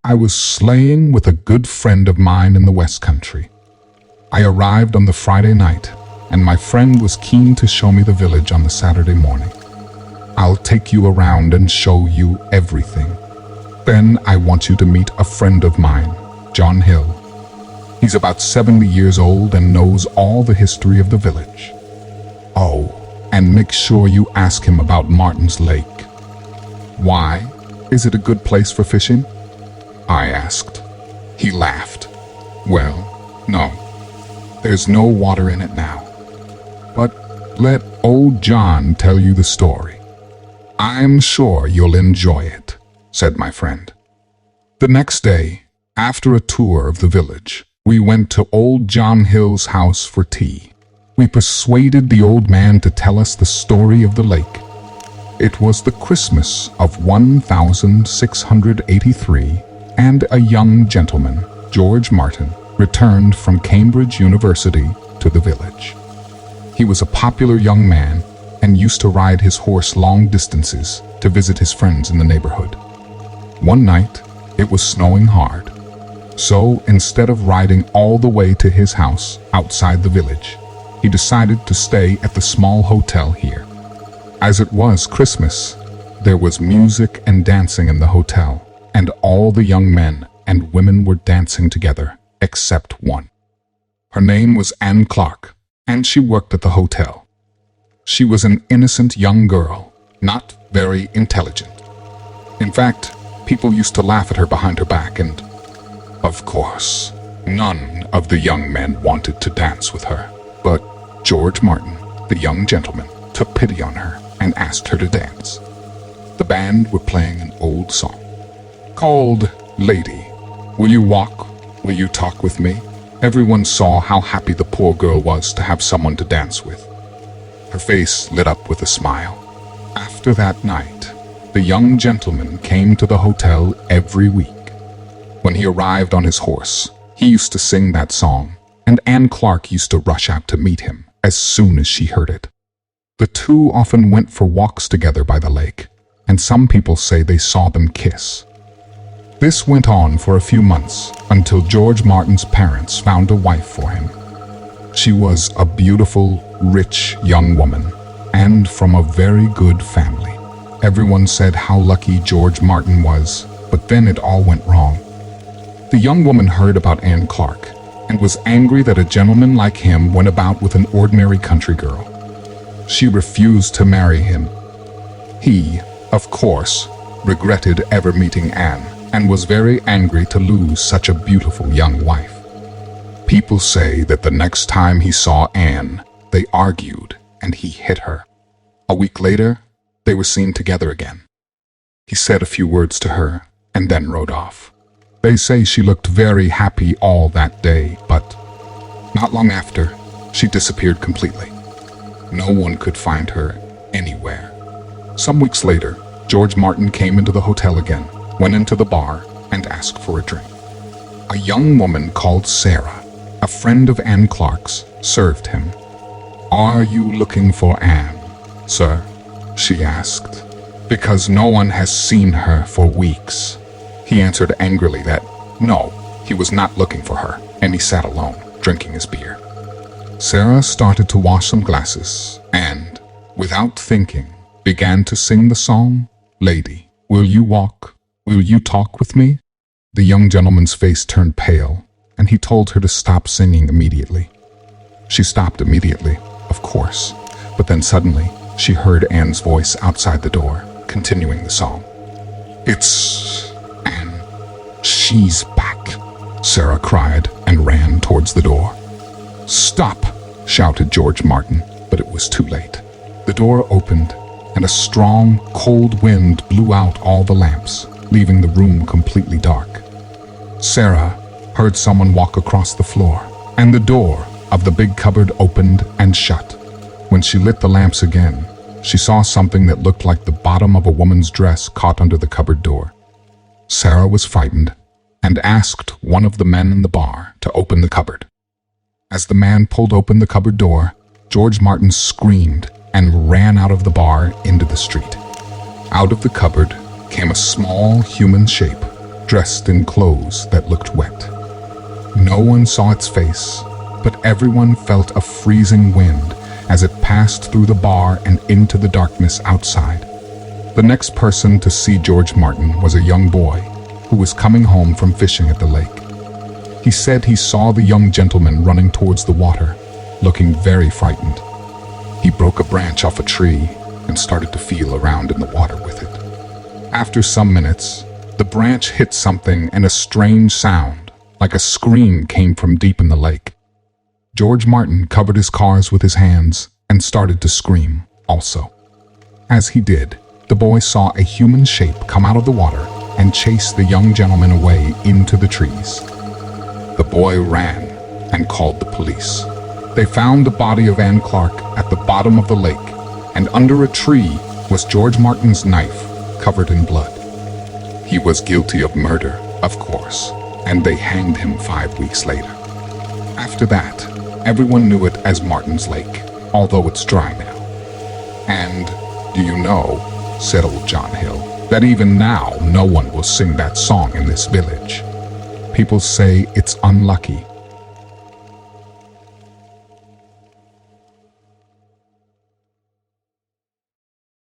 I was sleighing with a good friend of mine in the West Country. I arrived on the Friday night, and my friend was keen to show me the village on the Saturday morning. I'll take you around and show you everything. Then I want you to meet a friend of mine, John Hill. He's about 70 years old and knows all the history of the village. Oh, and make sure you ask him about Martin's Lake. Why? Is it a good place for fishing? I asked. He laughed. Well, no. There's no water in it now. But let old John tell you the story. I'm sure you'll enjoy it, said my friend. The next day, after a tour of the village, we went to old John Hill's house for tea. We persuaded the old man to tell us the story of the lake. It was the Christmas of 1683, and a young gentleman, George Martin, returned from Cambridge University to the village. He was a popular young man and used to ride his horse long distances to visit his friends in the neighborhood. One night, it was snowing hard. So instead of riding all the way to his house outside the village, he decided to stay at the small hotel here. As it was Christmas, there was music and dancing in the hotel, and all the young men and women were dancing together, except one. Her name was Anne Clark, and she worked at the hotel. She was an innocent young girl, not very intelligent. In fact, people used to laugh at her behind her back, and, of course, none of the young men wanted to dance with her. But George Martin, the young gentleman, took pity on her and asked her to dance. The band were playing an old song called "Lady, Will You Walk? Will You Talk With Me?" Everyone saw how happy the poor girl was to have someone to dance with. Her face lit up with a smile. After that night, the young gentleman came to the hotel every week. When he arrived on his horse, he used to sing that song, and Anne Clark used to rush out to meet him as soon as she heard it. The two often went for walks together by the lake, and some people say they saw them kiss. This went on for a few months until George Martin's parents found a wife for him. She was a beautiful, rich young woman, and from a very good family. Everyone said how lucky George Martin was, but then it all went wrong. The young woman heard about Anne Clark and was angry that a gentleman like him went about with an ordinary country girl. She refused to marry him. He, of course, regretted ever meeting Anne and was very angry to lose such a beautiful young wife. People say that the next time he saw Anne, they argued and he hit her. A week later, they were seen together again. He said a few words to her and then rode off. They say she looked very happy all that day, but not long after, she disappeared completely. No one could find her anywhere. Some weeks later, George Martin came into the hotel again, went into the bar, and asked for a drink. A young woman called Sarah, a friend of Anne Clark's, served him. "Are you looking for Anne, sir?" she asked. "Because no one has seen her for weeks." He answered angrily that, no, he was not looking for her, and he sat alone, drinking his beer. Sarah started to wash some glasses and, without thinking, began to sing the song, "Lady, will you walk? Will you talk with me?" The young gentleman's face turned pale, and he told her to stop singing immediately. She stopped immediately, of course, but then suddenly she heard Anne's voice outside the door, continuing the song. "It's Anne. She's back," Sarah cried and ran towards the door. "Stop!" shouted George Martin, but it was too late. The door opened, and a strong, cold wind blew out all the lamps, leaving the room completely dark. Sarah heard someone walk across the floor, and the door of the big cupboard opened and shut. When she lit the lamps again, she saw something that looked like the bottom of a woman's dress caught under the cupboard door. Sarah was frightened and asked one of the men in the bar to open the cupboard. As the man pulled open the cupboard door, George Martin screamed and ran out of the bar into the street. Out of the cupboard came a small human shape dressed in clothes that looked wet. No one saw its face, but everyone felt a freezing wind as it passed through the bar and into the darkness outside. The next person to see George Martin was a young boy who was coming home from fishing at the lake. He said he saw the young gentleman running towards the water, looking very frightened. He broke a branch off a tree and started to feel around in the water with it. After some minutes, the branch hit something and a strange sound, like a scream, came from deep in the lake. George Martin covered his cars with his hands and started to scream also. As he did, the boy saw a human shape come out of the water and chase the young gentleman away into the trees. The boy ran and called the police. They found the body of Anne Clark at the bottom of the lake, and under a tree was George Martin's knife covered in blood. He was guilty of murder, of course, and they hanged him 5 weeks later. After that, everyone knew it as Martin's Lake, although it's dry now. And do you know, said old John Hill, that even now no one will sing that song in this village. People say it's unlucky